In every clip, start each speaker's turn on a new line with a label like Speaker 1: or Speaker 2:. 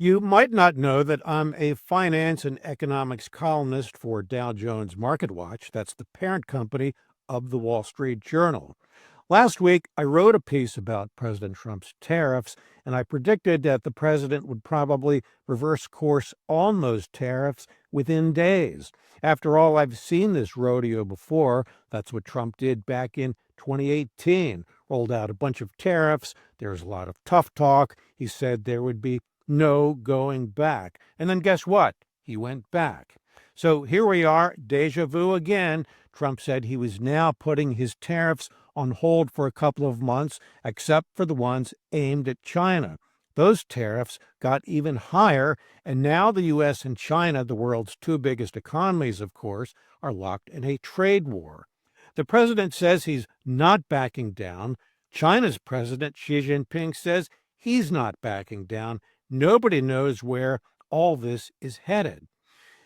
Speaker 1: You might not know that I'm a finance and economics columnist for Dow Jones MarketWatch. That's the parent company of the Wall Street Journal. Last week, I wrote a piece about President Trump's tariffs, and I predicted that the president would probably reverse course on those tariffs within days. After all, I've seen this rodeo before. That's what Trump did back in 2018. Rolled out a bunch of tariffs. There was a lot of tough talk. He said there would be no going back. And then guess what? He went back. So here we are, deja vu again. Trump said he was now putting his tariffs on hold for a couple of months, except for the ones aimed at China. Those tariffs got even higher, and now the U.S. and China, the world's two biggest economies, of course, are locked in a trade war. The president says he's not backing down. China's president, Xi Jinping, says he's not backing down. Nobody knows where all this is headed.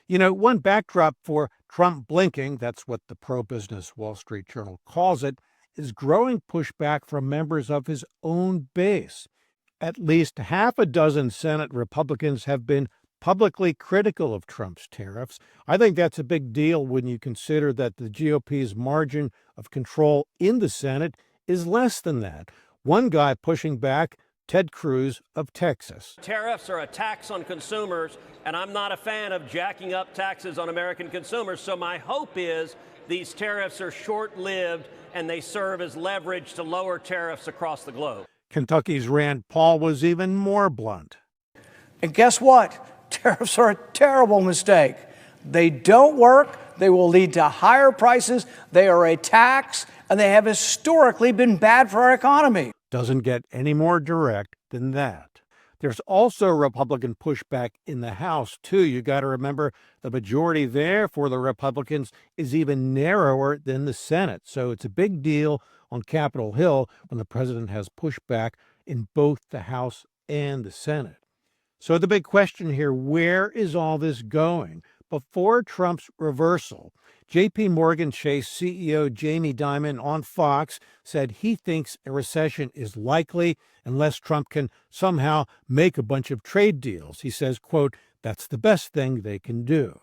Speaker 1: You know, one backdrop for Trump blinking, that's what the pro-business Wall Street Journal calls it, is growing pushback from members of his own base. At least half a dozen Senate Republicans have been publicly critical of Trump's tariffs. I think that's a big deal when you consider that the GOP's margin of control in the Senate is less than that. One guy pushing back, Ted Cruz of Texas.
Speaker 2: Tariffs are a tax on consumers, and I'm not a fan of jacking up taxes on American consumers. So my hope is these tariffs are short-lived and they serve as leverage to lower tariffs across the globe.
Speaker 1: Kentucky's Rand Paul was even more blunt.
Speaker 3: And guess what? Tariffs are a terrible mistake. They don't work. They will lead to higher prices. They are a tax, and they have historically been bad for our economy.
Speaker 1: Doesn't get any more direct than that. There's also Republican pushback in the House, too. You got to remember the majority there for the Republicans is even narrower than the Senate. So it's a big deal on Capitol Hill when the president has pushback in both the House and the Senate. So the big question here, where is all this going? Before Trump's reversal, J.P. Morgan Chase CEO Jamie Dimon on Fox said he thinks a recession is likely unless Trump can somehow make a bunch of trade deals. He says, quote, that's the best thing they can do.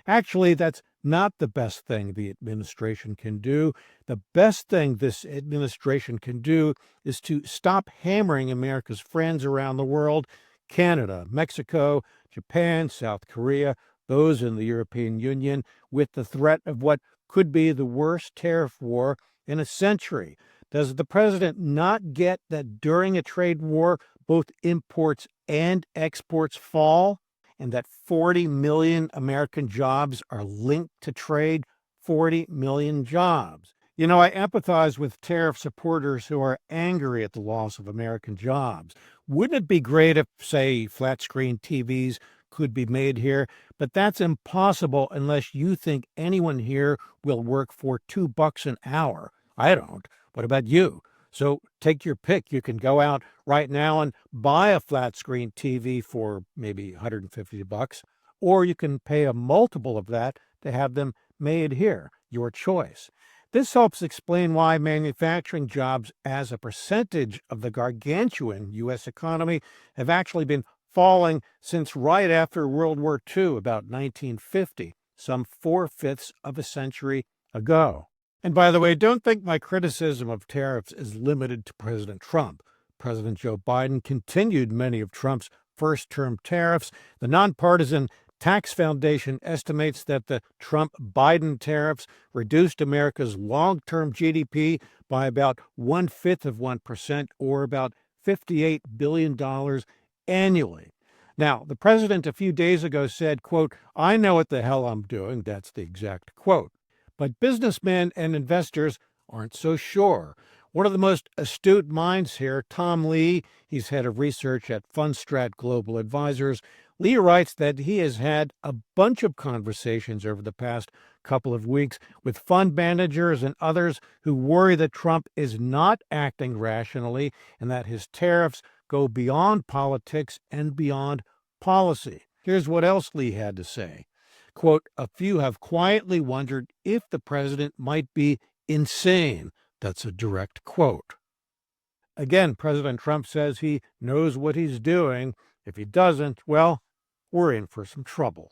Speaker 1: Actually, that's not the best thing the administration can do. The best thing this administration can do is to stop hammering America's friends around the world, Canada, Mexico, Japan, South Korea, those in the European Union, with the threat of what could be the worst tariff war in a century. Does the president not get that during a trade war, both imports and exports fall, and that 40 million American jobs are linked to trade? 40 million jobs. You know, I empathize with tariff supporters who are angry at the loss of American jobs. Wouldn't it be great if, say, flat-screen TVs could be made here? But that's impossible unless you think anyone here will work for $2 an hour. I don't. What about you? So take your pick. You can go out right now and buy a flat-screen TV for maybe $150, or you can pay a multiple of that to have them made here. Your choice. This helps explain why manufacturing jobs as a percentage of the gargantuan U.S. economy have actually been falling since right after World War II, about 1950, some 4/5 of a century ago. And by the way, don't think my criticism of tariffs is limited to President Trump. President Joe Biden continued many of Trump's first-term tariffs. The nonpartisan Tax Foundation estimates that the Trump-Biden tariffs reduced America's long-term GDP by about 1/5%, or about $58 billion annually. Now, the president a few days ago said, quote, I know what the hell I'm doing. That's the exact quote. But businessmen and investors aren't so sure. One of the most astute minds here, Tom Lee, he's head of research at Fundstrat Global Advisors. Lee writes that he has had a bunch of conversations over the past couple of weeks with fund managers and others who worry that Trump is not acting rationally and that his tariffs go beyond politics and beyond policy. Here's what else Lee had to say. Quote, a few have quietly wondered if the president might be insane. That's a direct quote. Again, President Trump says he knows what he's doing. If he doesn't, well, we're in for some trouble.